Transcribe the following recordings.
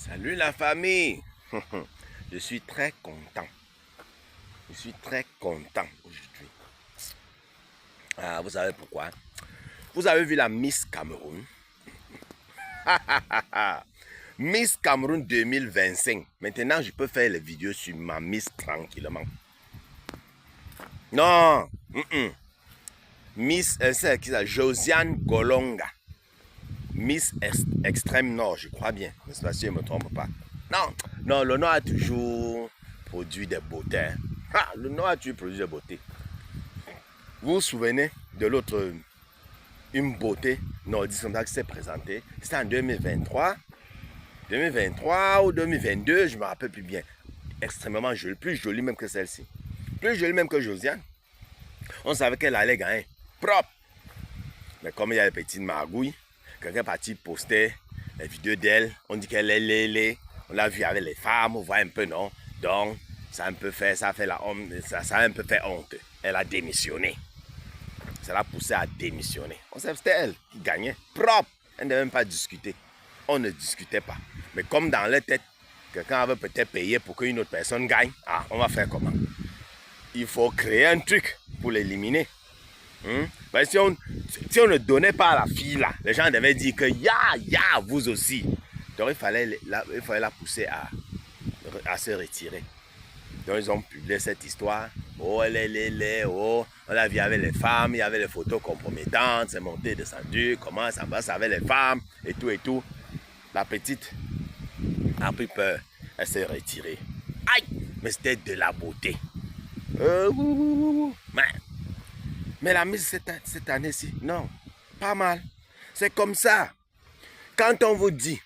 Salut la famille. Je suis très content. Je suis très content aujourd'hui. Ah, vous savez pourquoi? Vous avez vu la Miss Cameroun? Miss Cameroun 2025. Maintenant, je peux faire les vidéos sur ma Miss tranquillement. Non. Miss, c'est qui ça? Josiane Golonga. Miss Extrême Nord, je crois bien. Je ne sais pas si je ne me trompe pas. Non, le Nord a toujours produit des beautés. Le Nord a toujours produit des beautés. Vous vous souvenez de l'autre, une beauté nordiste comme ça qui s'est présentée? C'était en 2023. 2023 ou 2022, je ne me rappelle plus bien. Extrêmement jolie, plus jolie même que celle-ci. Plus jolie même que Josiane. On savait qu'elle allait gagner. Propre. Mais comme il y a des petites magouilles, quelqu'un est parti poster les vidéos d'elle. On dit qu'elle est lélé. On l'a vu avec les femmes, on voit un peu, non? Donc, ça a un peu fait, ça a fait la honte, ça a un peu fait honte. Elle a démissionné. Ça l'a poussé à démissionner. On sait que c'était elle qui gagnait. Propre. Elle ne devait même pas discuter. On ne discutait pas. Mais comme dans leur tête, quelqu'un avait peut-être payé pour qu'une autre personne gagne. Ah, on va faire comment? Il faut créer un truc pour l'éliminer. Ben, si on ne donnait pas à la fille là, les gens devaient dire que vous aussi. Donc il fallait la pousser à se retirer. Donc ils ont publié cette histoire. Oh, oh, on l'a vu avec les femmes, il y avait les photos compromettantes, c'est monté, descendu, comment ça passe avec les femmes, et tout et tout. La petite a pris peur, elle s'est retirée. Aïe, mais c'était de la beauté. Mais la mise cette année-ci, non, pas mal. C'est comme ça. Quand on vous dit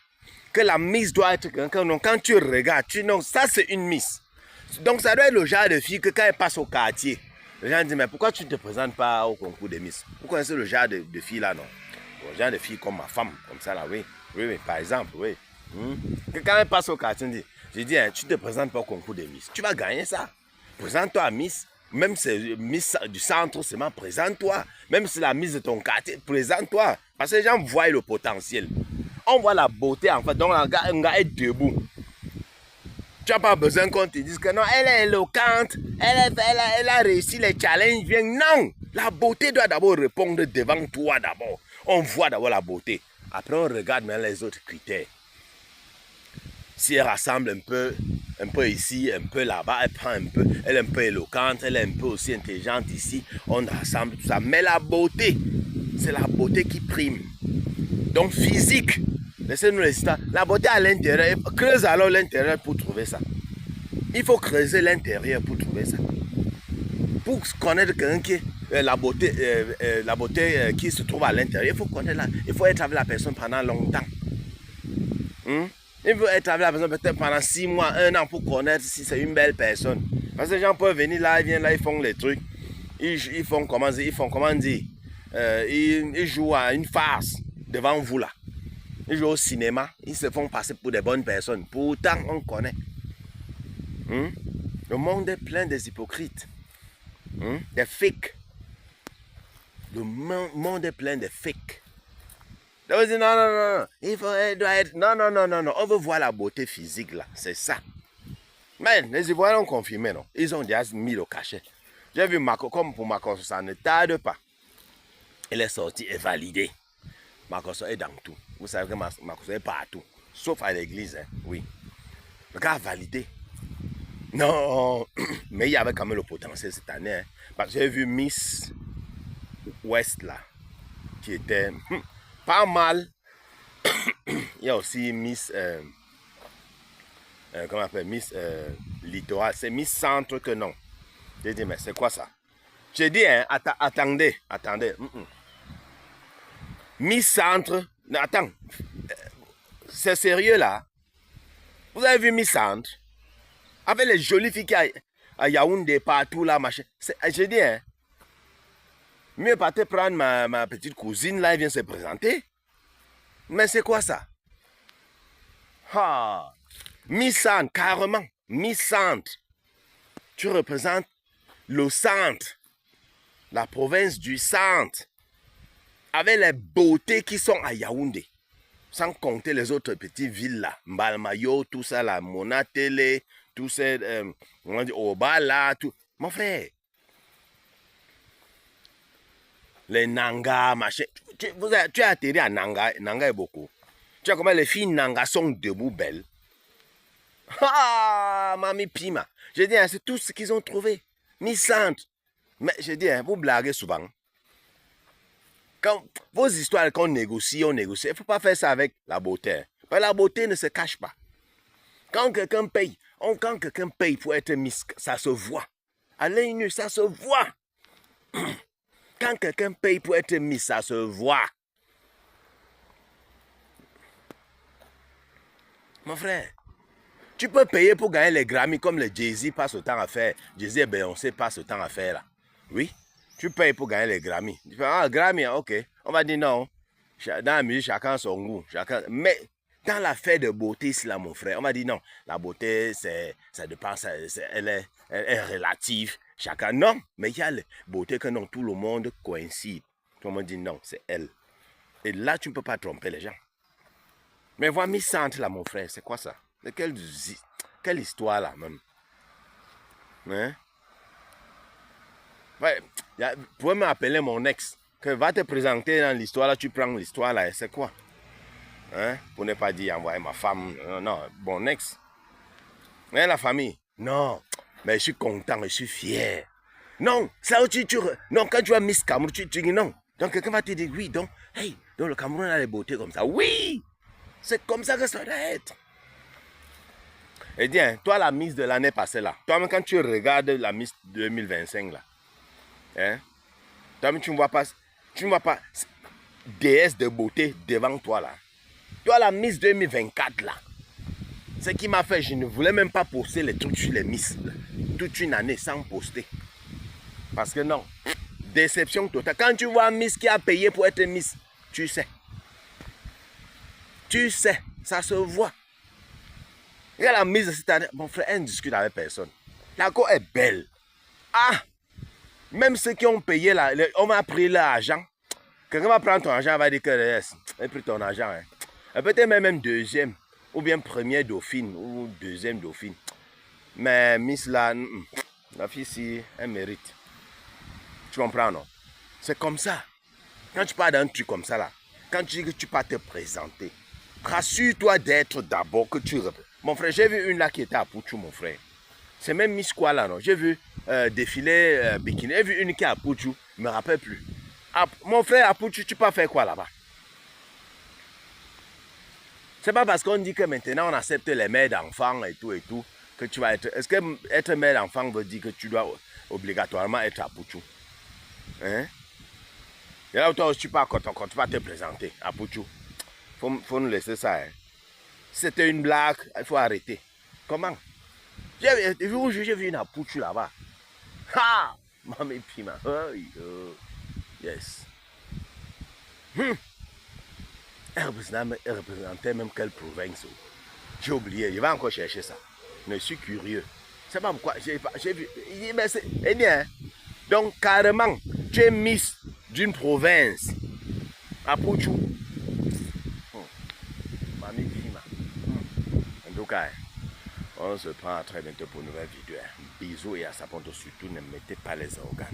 que la mise doit être quelqu'un, non, quand tu regardes, non, ça c'est une mise. Donc ça doit être le genre de fille que quand elle passe au quartier, les gens disent, mais pourquoi tu ne te présentes pas au concours des Miss? Vous connaissez le genre de fille là, non? Le genre de fille comme ma femme, comme ça là, oui. Oui, par exemple, oui. Que quand elle passe au quartier, je dis, hein, tu ne te présentes pas au concours des Miss. Tu vas gagner ça. Présente-toi à Miss. Même si c'est Miss du centre seulement, présente-toi. Même si c'est la Miss de ton quartier, présente-toi. Parce que les gens voient le potentiel. On voit la beauté en fait. Donc un gars est debout. Tu n'as pas besoin qu'on te dise que non, elle est éloquente, elle a réussi les challenges. Non, la beauté doit d'abord répondre devant toi d'abord. On voit d'abord la beauté. Après, on regarde maintenant les autres critères. Si elle rassemble un peu ici, un peu là-bas, elle prend un peu, elle est un peu éloquente, elle est un peu aussi intelligente ici, on rassemble tout ça. Mais la beauté, c'est la beauté qui prime. Donc physique, laissez-nous les histoires. La beauté à l'intérieur, creuse alors l'intérieur pour trouver ça. Il faut creuser l'intérieur pour trouver ça. Pour connaître quelqu'un qui la beauté qui se trouve à l'intérieur, il faut connaître il faut être avec la personne pendant longtemps. Il faut être avec la personne peut-être pendant 6 mois, 1 an pour connaître si c'est une belle personne. Parce que les gens peuvent venir là, ils viennent là, ils font les trucs. Ils font comment dire, ils jouent à une farce devant vous là. Ils jouent au cinéma, ils se font passer pour des bonnes personnes. Pourtant, on connaît. Le monde est plein des hypocrites. Des fakes. Le monde est plein de fakes. Donc, non, il doit être, non, on veut voir la beauté physique là, c'est ça. Mais les Ivoiriens ont confirmé, non, ils ont déjà mis le cachet. J'ai vu comme pour Makosso, ça ne tarde pas. Elle est sortie et validée. Makosso est dans tout. Vous savez que Makosso est partout, sauf à l'église, hein, oui. Le gars a validé. Non, mais il y avait quand même le potentiel cette année. Hein, parce que j'ai vu Miss West là, qui était pas mal. Il y a aussi Miss, comment on appelle, Miss Littoral. C'est Miss Centre que non. J'ai dit, mais c'est quoi ça? J'ai dit, hein, attendez. Miss Centre, non, attends, c'est sérieux là. Vous avez vu Miss Centre? Avec les jolies filles qui à Yaoundé, partout là, machin. J'ai dit, hein, mieux partir prendre ma petite cousine là, elle vient se présenter. Mais c'est quoi ça? Miss Centre, carrément. Miss Centre. Tu représentes le centre. La province du centre. Avec les beautés qui sont à Yaoundé. Sans compter les autres petites villes là. Mbalmayo, tout ça là. Monatele, tout ça. On dit Obala, tout. Mon frère. Les Nanga, machin. Tu as atterri à Nanga. Nanga est beaucoup. Tu vois comment les filles Nanga sont debout belles. Ah, Mami Pima. Je dis, c'est tout ce qu'ils ont trouvé. Missante. Mais je dis, vous blaguez souvent. Quand vos histoires qu'on négocie, on négocie. Il ne faut pas faire ça avec la beauté. Parce que la beauté ne se cache pas. Quand quelqu'un paye, pour être Miss, ça se voit. À l'œil nu, ça se voit. Quand quelqu'un paye pour être Miss, ça se voit. Mon frère, tu peux payer pour gagner les Grammy comme le Jay-Z passe le temps à faire. Jay-Z et Beyoncé passent le temps à faire là. Oui, tu payes pour gagner les Grammy. Tu fais, ah, Grammy, ok. On va dire non. Dans la musique, chacun son goût. Mais dans l'affaire de beauté, ici là, mon frère, on va dire non. La beauté, ça dépend, elle est relative. Chacun, non. Mais il y a la beauté que non, tout le monde coïncide. Tout le monde dit non, c'est elle. Et là, tu ne peux pas tromper les gens. Mais vois Miss Centre là, mon frère, c'est quoi ça? De quelle histoire là même? Hein? Ouais, vous pouvez m'appeler mon ex. Que va te présenter dans l'histoire là, tu prends l'histoire là, c'est quoi? Hein? Pour ne pas dire envoyer ma femme. Non, mon ex. Mais la famille? Non. Mais je suis content, je suis fier. Non, ça non, quand tu as Miss Cameroun, tu dis non. Donc quelqu'un va te dire oui, donc, hey, donc le Cameroun a les beautés comme ça. Oui! C'est comme ça que ça doit être. Eh bien, toi, la Miss de l'année passée là, toi-même quand tu regardes la Miss 2025 là, hein, toi-même tu ne vois pas déesse de beauté devant toi là. Toi, la Miss 2024 là, ce qui m'a fait, je ne voulais même pas poster les trucs sur les Miss là, toute une année sans poster. Parce que non, déception totale. Quand tu vois un Miss qui a payé pour être Miss, tu sais. Tu sais, ça se voit. Il y a la mise de cette année. Mon frère, elle ne discute avec personne. La go est belle. Ah! Même ceux qui ont payé, là, on m'a pris l'argent. Quelqu'un va prendre ton argent, va dire que yes, elle a pris ton argent. Hein. Peut-être même deuxième, ou bien première dauphine, ou deuxième dauphine. Mais Miss là, la fille ici, elle mérite. Tu comprends, non? C'est comme ça. Quand tu parles d'un truc comme ça, là, quand tu dis que tu peux te présenter, rassure-toi d'être d'abord que tu... Mon frère, j'ai vu une là qui était à Pouchou, mon frère. C'est même Miss quoi là, non? J'ai vu défiler bikini. J'ai vu une qui est à Pouchou, je ne me rappelle plus. Mon frère, à Pouchou, tu peux faire quoi là-bas? C'est pas parce qu'on dit que maintenant on accepte les mères d'enfants et tout, que tu vas être... Est-ce que être mère d'enfant veut dire que tu dois obligatoirement être à Pouchou? Hein? Et là où toi aussi, tu pars quand tu vas te présenter à Pouchou. Faut nous laisser ça. Hein. C'était une blague, il faut arrêter. Comment? J'ai vu une Pouchou là-bas. Ha! Mami Pima. Oh, yes. Elle représentait même quelle province? J'ai oublié, je vais encore chercher ça. Mais je suis curieux. C'est pas pourquoi. J'ai vu. Eh bien, donc carrément, tu es Miss d'une province à Pouchou. Mami Pima. En tout cas, on se prend à très bientôt pour une nouvelle vidéo. Bisous et à sa surtout ne mettez pas les organes.